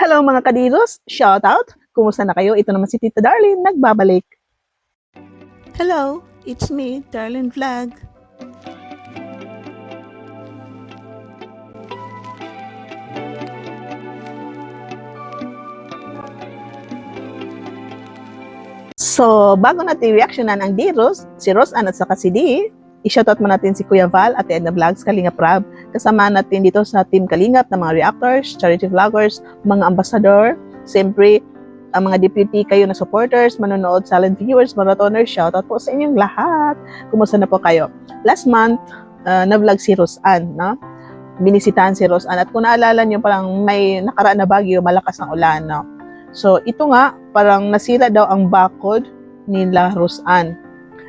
Hello mga kadiros! Shout out! Kumusta na kayo? Ito naman si Tita Darlene, nagbabalik. Hello, it's me, Darlene Vlog. So, bago natin reactionan ang Diros, si Roseanne at saka si Dee, i-shoutout mo natin si Kuya Val at Edna Vlogs, Kalingap Rab. Kasama natin dito sa Team Kalingap na mga reactors, charity vloggers, mga ambassador, siyempre, ang mga deputy kayo na supporters, manonood, silent viewers, marathoners, shoutout po sa inyong lahat. Kumusta na po kayo? Last month, na-vlog si Roseanne, no? Binisitahan si Roseanne at kung naalala nyo, parang may nakaraan na bagyo, malakas ang ulan, no? So, ito nga, parang nasira daw ang bakod nila Roseanne.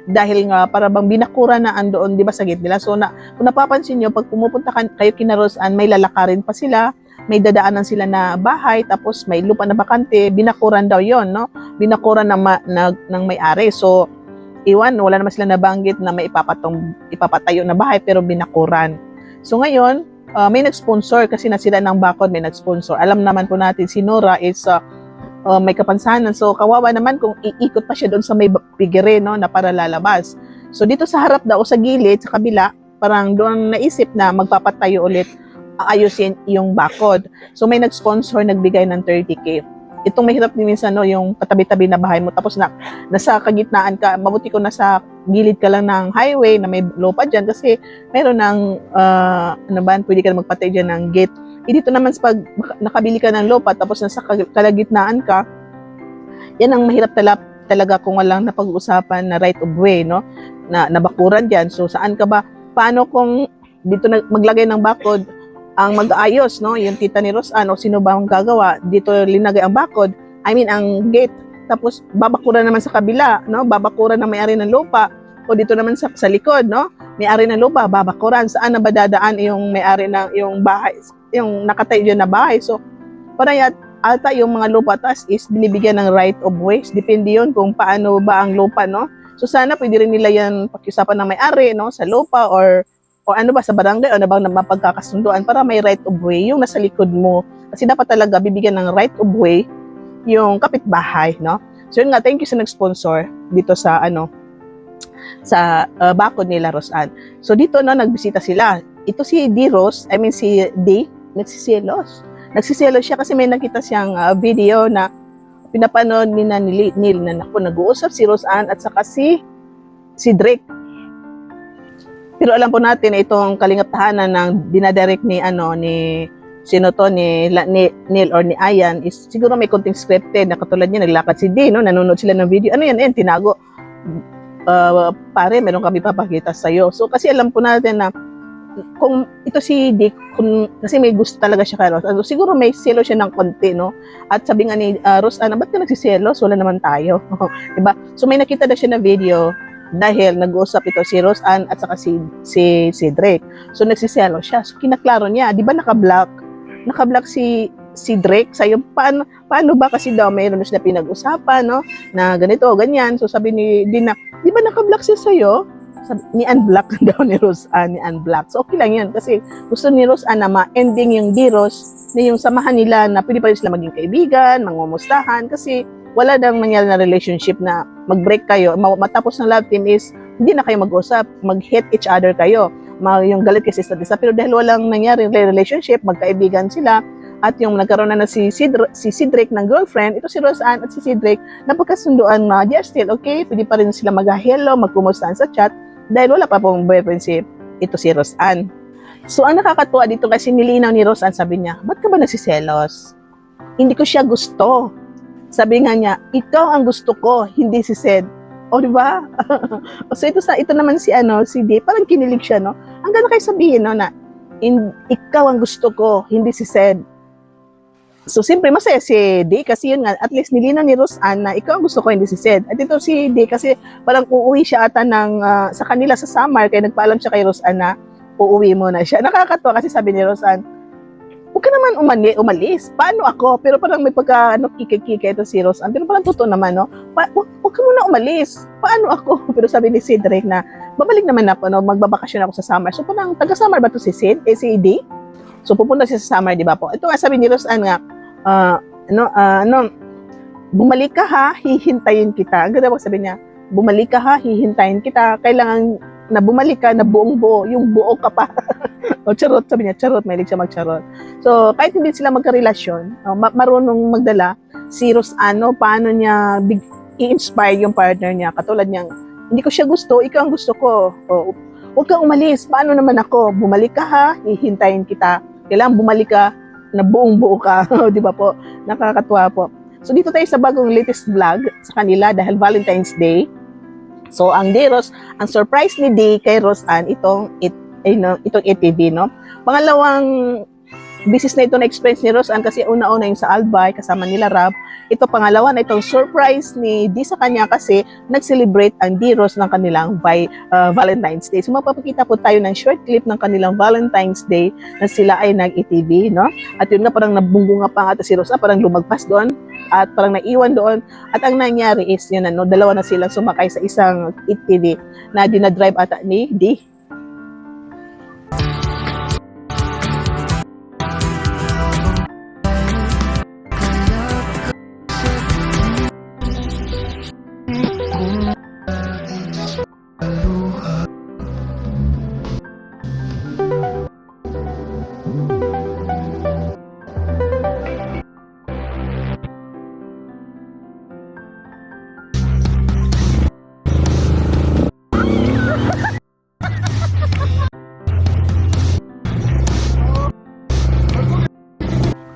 Dahil nga, para bang binakura na andoon, di ba, sa gate nila. So, kung napapansin nyo, pag pumupunta kayo kina Roseanne, may lalakarin pa sila, may dadaanan sila na bahay, tapos may lupa na bakante, binakuran daw yon, no? Binakuran ng may-ari. So, iwan, wala naman sila nabanggit na may ipapatayo na bahay, pero binakuran. So, ngayon, may nag-sponsor kasi nasira ng bakod, may nag-sponsor. Alam naman po natin, si Nora is may kapansanan. So, kawawa naman kung iikot pa siya doon sa may pigire, no, na para lalabas. So, dito sa harap daw, sa gilid, sa kabila, parang doon naisip na magpapatayo ulit, aayusin yung bakod. So, may nag-sponsor, nagbigay ng 30K. Itong mahirap din minsan, no, yung katabi-tabi na bahay mo, tapos nasa kagitnaan ka, mabuti ko nasa gilid ka lang ng highway na may lupa dyan, kasi meron ng, pwede ka na magpatay dyan ng gate. Dito naman pag nakabili ka ng lupa tapos nasa kalagitnaan ka, yan ang mahirap talaga kung walang napag-uusapan na right of way, no? Na nabakuran diyan. So saan ka ba? Paano kung dito maglagay ng bakod ang mag-aayos, no? Yung tita ni Roseanne o sino ba ang gagawa? Dito linagay ang bakod, ang gate. Tapos babakuran naman sa kabila, no? Babakuran ng may-ari ng lupa. O dito naman sa likod, no? May-ari ng lupa, babakuran. Saan na ba dadaan yung may-ari ng yung bahay? Yung nakatayo dyan na bahay. So, parang ata yung mga lupa taas is binibigyan ng right of ways. Depende yun kung paano ba ang lupa, no? So, sana pwede rin nila yan pakiusapan ng may-ari, no? Sa lupa or ano ba, sa barangay o na bang mapagkakasunduan para may right of way yung nasa likod mo. Kasi dapat talaga bibigyan ng right of way yung kapitbahay, no? So, yun nga, thank you sa nag-sponsor dito sa, bakod nila Roseanne. So, dito, no, nagbisita sila. Ito si si D, nagsiselos siya kasi may nakita siyang video na pinapanood ni Neil na nag-uusap si Roseanne at saka si Drake. Pero alam po natin itong kalingap tahanan ng dinadirect ni sino to, ni Neil or ni Ayan is siguro may konting scripted na katulad niya naglakad si D, no, nanonood sila ng video. Ano yan, tinago. Pare, meron kami papakita sa'yo. So kasi alam po natin na kung ito si Dick, kasi may gusto talaga siya kay Roseanne, siguro may selo siya ng konti, no? At sabi nga ni Roseanne, ba't ka nagsiselos? Wala naman tayo. Diba? So may nakita na siya na video dahil nag-uusap ito si Roseanne at saka si Drake. So nagsiselo siya. So kinaklaro niya, di ba naka-block si Drake sa'yo? Paano ba kasi daw mayroon na siya pinag-usapan, no? Na ganito, ganyan. So sabi ni Dina, di ba naka-block siya sa'yo? Ni-unblock daw ni Roseanne, ni-unblock. So, okay lang yun kasi gusto ni Roseanne na ma-ending yung Diros na yung samahan nila na pwede pa rin sila maging kaibigan, mangumustahan kasi wala nang nangyari na relationship na mag-break kayo. Matapos ng love team is hindi na kayo mag-usap, mag-hate each other kayo. Yung galit kasi sa isa. Pero dahil walang nangyari relationship, magkaibigan sila at yung nagkaroon na si Drake ng girlfriend, ito si Roseanne at si Drake, napagkasunduan na they are still okay, pwede pa rin sila mag-hello, magkumustahan sa chat, dahil wala pa pong boyfriend ito si Roseanne. So, ang nakakatuwa dito kasi nilinaw ni Roseanne, sabi niya, ba't ka ba nagsiselos? Hindi ko siya gusto. Sabi nga niya, ikaw ang gusto ko, hindi si Sed. O, di ba? So, ito naman si D, parang kinilig siya, no? Ang ganda kayo sabihin, no, na ikaw ang gusto ko, hindi si Sed. So, siyempre, masaya si D kasi yun nga, at least nilinaw ni Roseanne na ikaw ang gusto ko, hindi si Sed. At ito si D kasi parang uuwi siya ata sa kanila sa summer, kaya nagpaalam siya kay Roseanne na uuwi muna siya. Nakakatawa kasi sabi ni Roseanne, huwag ka naman umalis. Paano ako? Pero parang may kikikika ito si Roseanne. Pero parang totoo naman, no? Huwag ka muna umalis. Paano ako? Pero sabi ni Drake na, babalik naman ako, no? Magbabakasyon ako sa summer. So parang taga-summer ba ito si D? So pupunta siya sa summer, di ba po? Ito nga sabi ni Roseanne nga, bumalik ka ha, hihintayin kita. Ang ganda po sabi niya, bumalik ka ha, hihintayin kita. Kailangan na bumalik ka na buong buo, yung buo ka pa. O charot, sabi niya, charot, mahilig siya magcharot. So, kahit hindi sila magkarelasyon, marunong magdala, si Rosano, paano niya i-inspire yung partner niya. Katulad niyang, hindi ko siya gusto, ikaw ang gusto ko. O, huwag kang umalis, paano naman ako? Bumalik ka ha, hihintayin kita. Kailangan bumalik ka na buong buo ka. Di ba po? Nakakatuwa po. So, dito tayo sa bagong latest vlog sa kanila dahil Valentine's Day. So, ang Deros, ang surprise ni Day kay Rosanne, itong ATV, no? Pangalawang business na ito na experience ni Rosanne kasi una-una yung sa Albay, kasama nila Rab. Ito pangalawa na itong surprise ni Day sa kanya kasi nag-celebrate ang Deros ng kanilang Valentine's Day. So, mapapakita po tayo ng short clip ng kanilang Valentine's Day na sila ay nag-ATV, no? At yun nga, parang nabungunga pa nga si Rosanne, parang lumagpas doon at parang naiwan doon. At ang nangyari is, yun, dalawa na silang sumakay sa isang ATV na dinadrive ata ni Day.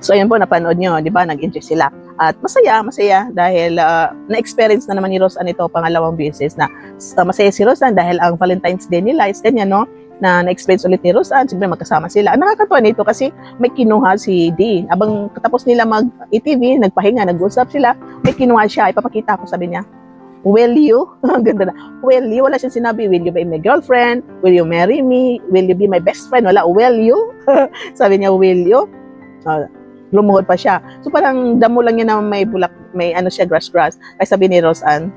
So, ayan po, napanood nyo, di ba? Nag-enjoy sila. At masaya dahil na-experience na naman ni Rosanne ito, pangalawang beses na masaya si Rosanne dahil ang Valentine's Day nila is ganyan, no? Na na-experience ulit ni Rosanne, siyempre magkasama sila. Ang nakakatuwa nito kasi may kinuha si Dean. Abang katapos nila mag-ATV, nagpahinga, nag-usap sila, may kinuha siya, ipapakita ko, sabi niya, will you? Ang ganda na. Will you? Wala siyang sinabi, will you be my girlfriend? Will you marry me? Will you be my best friend? Wala, will you? Sabi niya, will you? Lumuhod pa siya. So parang damo lang niya na may bulak, may siya, grass. Kaya sabi ni Rosanne,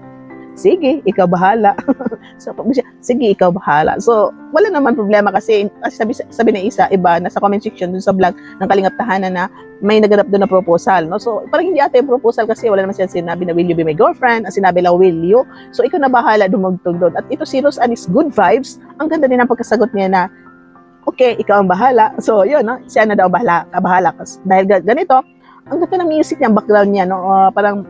sige, ikaw bahala. So siya, sige, ikaw bahala. So wala naman problema kasi sabi ng isa, iba, nasa comment section dun sa vlog ng Kalingap Tahanan na may naganap doon na proposal. No? So parang hindi ata yung proposal kasi wala naman siya sinabi na will you be my girlfriend? Ang sinabi lang, will you? So ikaw na bahala dumugtog doon. At ito si Rosanne is good vibes. Ang ganda din ang pagkasagot niya na, okay, ikaw ang bahala. So, yun, no? Siya na daw bahala. Dahil ganito, ang ganda ng music niya, background niya, no? Parang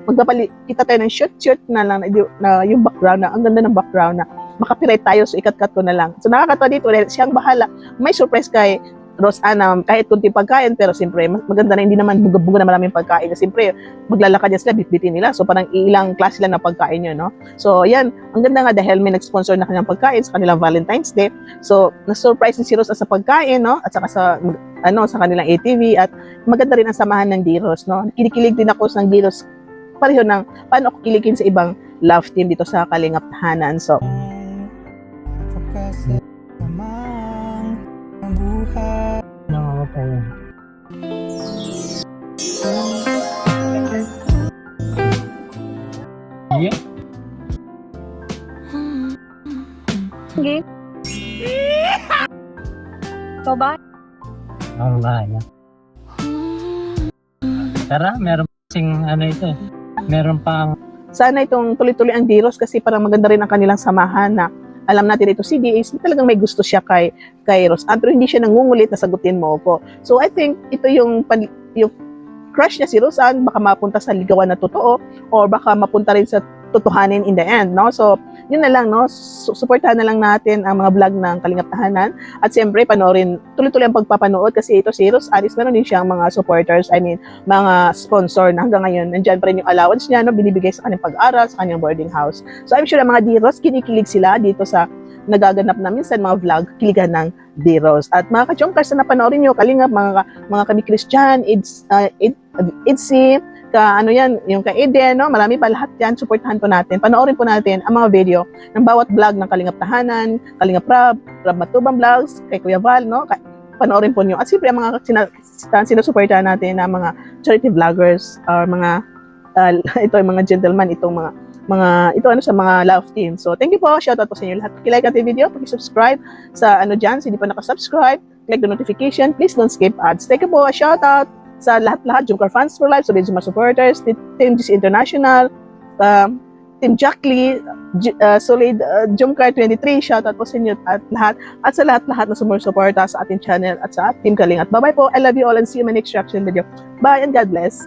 kita tayo ng shoot na lang, na yung background na, ang ganda ng background na, makapiright tayo, so ikat-cut ko na lang. So, nakakatawa dito, siyang bahala. May surprise kay Rosanne, kahit kunti pagkain, pero siyempre, maganda na, hindi naman buga-buga na maraming pagkain. Kasi siyempre, maglalakad yan sila, bitbitin nila. So, parang ilang klase lang na pagkain yun, no? So, yan, ang ganda nga dahil may nag-sponsor na kanyang pagkain sa kanilang Valentine's Day. So, na-surprise ni si Rosanne sa pagkain, no? At saka sa kanilang ATV. At maganda rin ang samahan ng Deros, no? Kinikilig din ako sa Deros. Pareho ng, paano ako kiligin sa ibang love team dito sa Kalingap Tahanan. So, Yeah. Sige. Ikaw ba? Oo nga, yeah. Tara, meron kasing ito. Meron pang sana itong tuloy-tuloy ang Deros kasi parang maganda rin ang kanilang samahan na alam natin ito si D.A. talagang may gusto siya kay Rosanne pero hindi siya nangungulit na sagutin mo ako. So I think ito yung crush niya si Rosanne, baka mapunta sa ligawan na totoo or baka mapunta rin sa tutuhanin in the end, no? So, yun na lang, no? Suportahan na lang natin ang mga vlog ng Kalingap Tahanan at siyempre, panoorin, tuloy-tuloy ang pagpapanood kasi ito si Rosanne, meron din siyang mga supporters, mga sponsor na hanggang ngayon, nandyan pa rin yung allowance niya, no? Binibigay sa kanyang pag-aral, sa kanyang boarding house. So, I'm sure ang mga Deros, kinikilig sila dito sa nagaganap na minsan mga vlog, kiligan ng Deros. At mga ka-chonkers na napanoorin nyo, Kalingap, mga kami Christian, Idsi, yung kay Eden, no? Marami pa lahat yan, supportahan po natin. Panoorin po natin ang mga video ng bawat vlog ng Kalingap Tahanan, Kalingap Rab Matubang Vlogs, kay Kuya Val, no? Panoorin po nyo. At siyempre, ang mga sinusuportahan natin na mga charity vloggers, or ito yung mga gentleman, itong sa mga love team. So, thank you po. Shoutout po sa inyo lahat. Like natin video, pag-subscribe sa dyan. So, hindi pa nakasubscribe, click the notification. Please don't skip ads. Thank you po. Shoutout. sa lahat-lahat, Jumcar Fans for Life, Solid Zuma supporters, Team GC International, Team Jack Lee, Solid Jumcar 23, shoutout po sa inyo at lahat. At sa lahat-lahat na sumusuporta sa ating channel at sa Team Kalingat. Bye-bye po. I love you all and see you in my next reaction video. Bye and God bless.